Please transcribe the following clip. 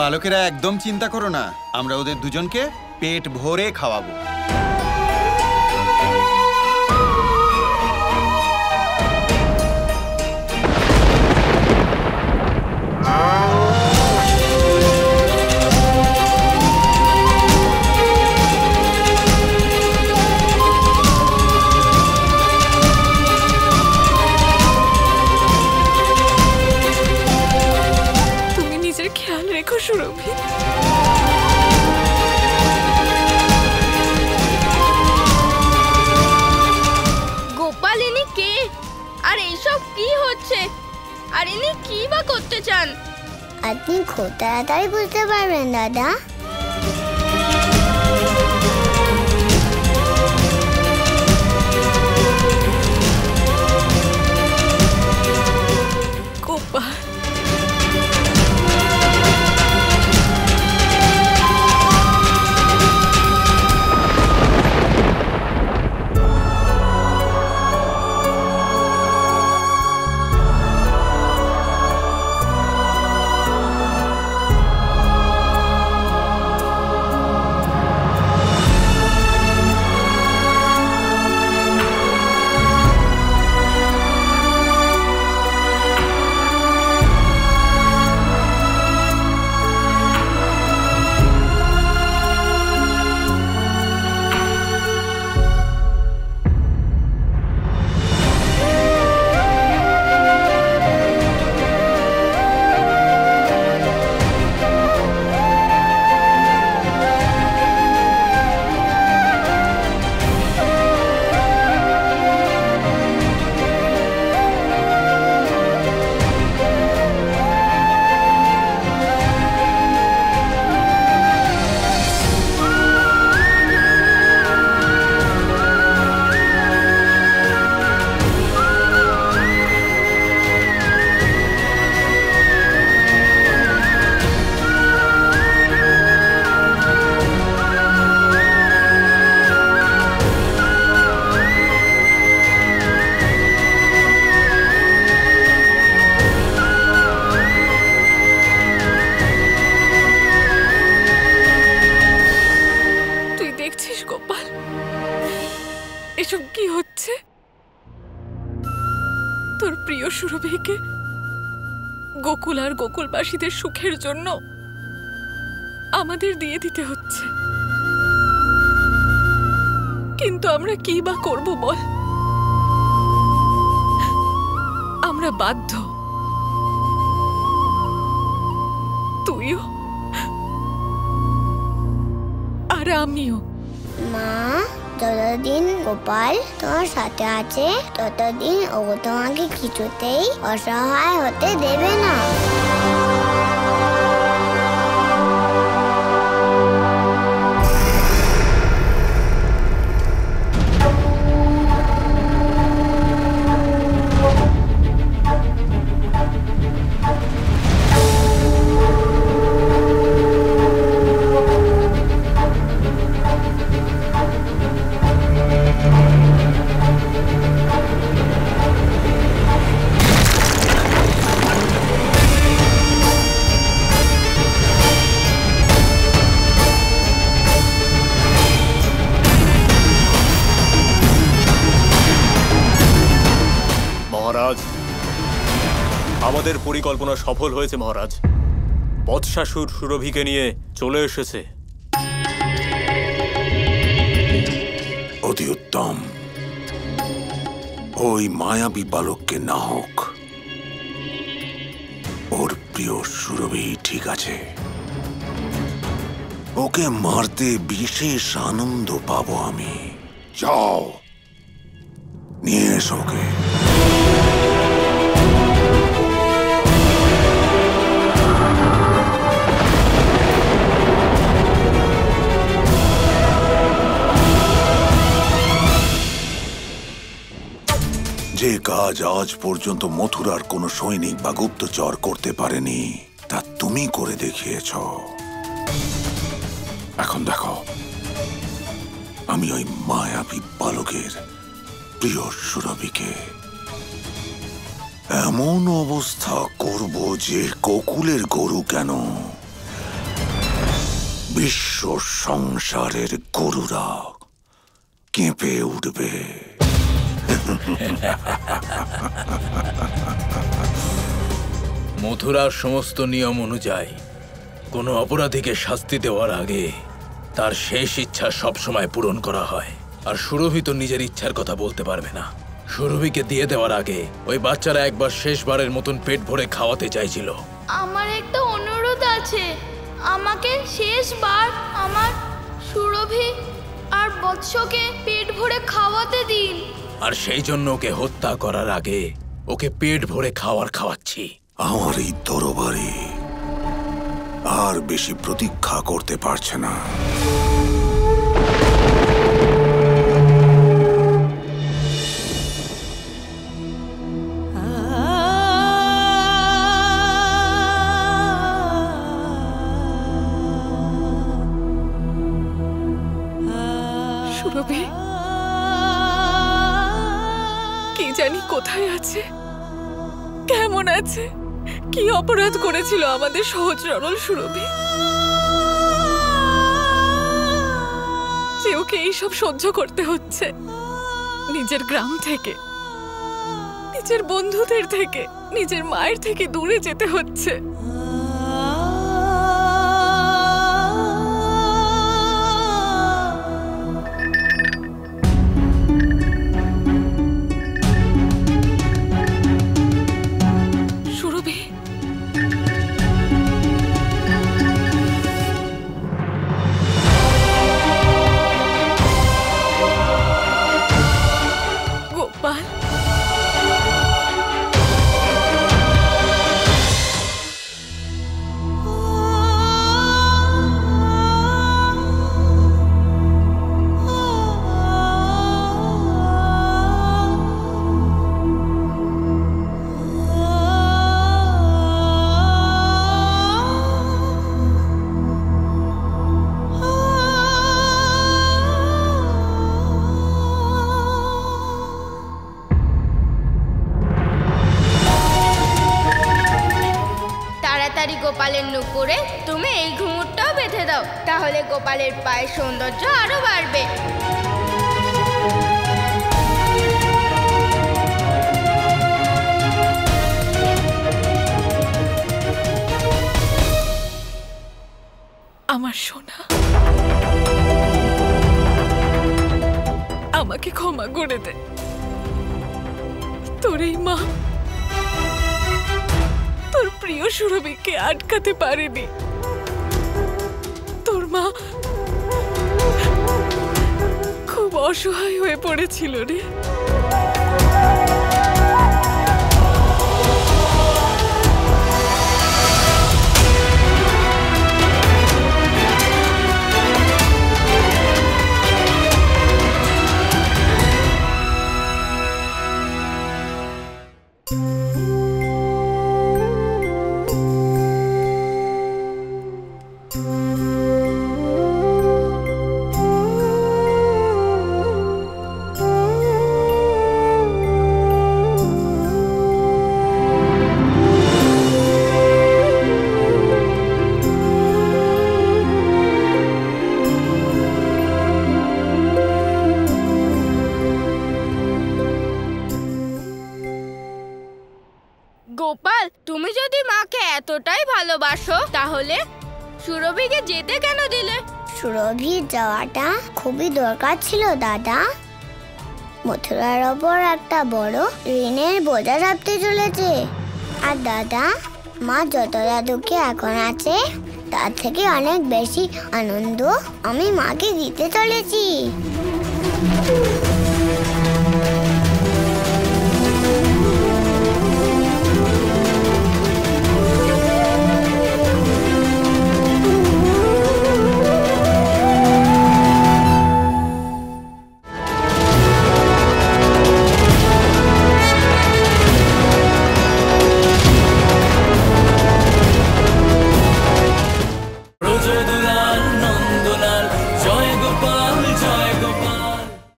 বালকেরা একদম চিন্তা করো না, আমরা ওদের দুজনকে পেট ভরে খাওয়াবো। সুরভি, গোপাল ইনি কে? আর এইসব কি হচ্ছে? আর ইনি কি বা করতে চান? আপনি খুব তাড়াতাড়ি বুঝতে পারবেন দাদা। গোপাল, এসব কি হচ্ছে? তোর প্রিয় সুরভিকে গোকুল আর গোকুলবাসীদের সুখের জন্য আমাদের দিয়ে দিতে হচ্ছে, কিন্তু আমরা কি বা করব বল? আমরা বাধ্য। তুইও আর আমিও। মা, যতদিন গোপাল তোমার সাথে আছে ততদিন ও তোমাকে কিছুতেই অসহায় হতে দেবে না। আমাদের পরিকল্পনা সফল হয়েছে মহারাজ। বৎসাসুর সুরভিকে নিয়ে চলে এসেছে। অতি উত্তম। ওই মায়াবী বালককে না হোক, ওর প্রিয় সুরভি ঠিক আছে। ওকে মারতে বিশেষ আনন্দ পাবো আমি। যাও, নিয়ে এসো ওকে। যে কাজ আজ পর্যন্ত মথুরার কোনো সৈনিক বা গুপ্তচর করতে পারেনি তা তুমি করে দেখিয়েছ। এখন দেখো, আমি ওই মায়াবী বালকের প্রিয় সুরভিকে এমন অবস্থা করব যে গোকুলের গরু কেন, বিশ্ব সংসারের গরুরা কেঁপে উঠবে। মথুরার সমস্ত নিয়ম অনুযায়ী কোনো অপরাধীকে শাস্তি দেওয়ার আগে তার শেষ ইচ্ছা সবসময় পূরণ করা হয়। আর সুরভি তো নিজের ইচ্ছার কথা বলতে পারবে না। সুরভিকে দিয়ে দেওয়ার আগে ওই বাচ্চারা একবার শেষবারের মতন পেট ভরে খাওয়াতে চাইছিল। আমার একটা অনুরোধ আছে, আমাকে শেষবার আমার সুরভি আর বৎসকে পেট ভরে খাওয়াতে দিন। আর সেই জন্য ওকে হত্যা করার আগে ওকে পেট ভরে খাওয়াচ্ছি। আমার এই দরবারে আর বেশি প্রতীক্ষা করতে পারছে না। সুরভি কি জানি কোথায় আছে, কেমন আছে, কি অপরাধ করেছিল আমাদের সহজ সরল সুরভি যে ওকে এইসব সহ্য করতে হচ্ছে। নিজের গ্রাম থেকে, নিজের বন্ধুদের থেকে, নিজের মায়ের থেকে দূরে যেতে হচ্ছে। গোপালের নুপুরে তুমি এই ঘুঙুরটাও বেঁধে দাও, তাহলে গোপালের পায়ের সৌন্দর্য আরো বাড়বে। আমার সোনা, আমাকে ক্ষমা করে দে। তোর এই মা তোর প্রিয় সুরভিকে আটকাতে পারেনি। তোর মা খুব অসহায় হয়ে পড়েছিল রে। গোপাল, তুমি যদি মাকে এতটাই ভালোবাসো তাহলে সুরভিকে যেতে কেন দিলে? সুরভির যাওয়াটা খুবই দরকার ছিল দাদা। মথুরার ওপর একটা বড় ঋণের বোঝা চাপতে চলেছে। আর দাদা, মা যতটা দুঃখে এখন আছে তার থেকে অনেক বেশি আনন্দ আমি মাকে দিতে চলেছি।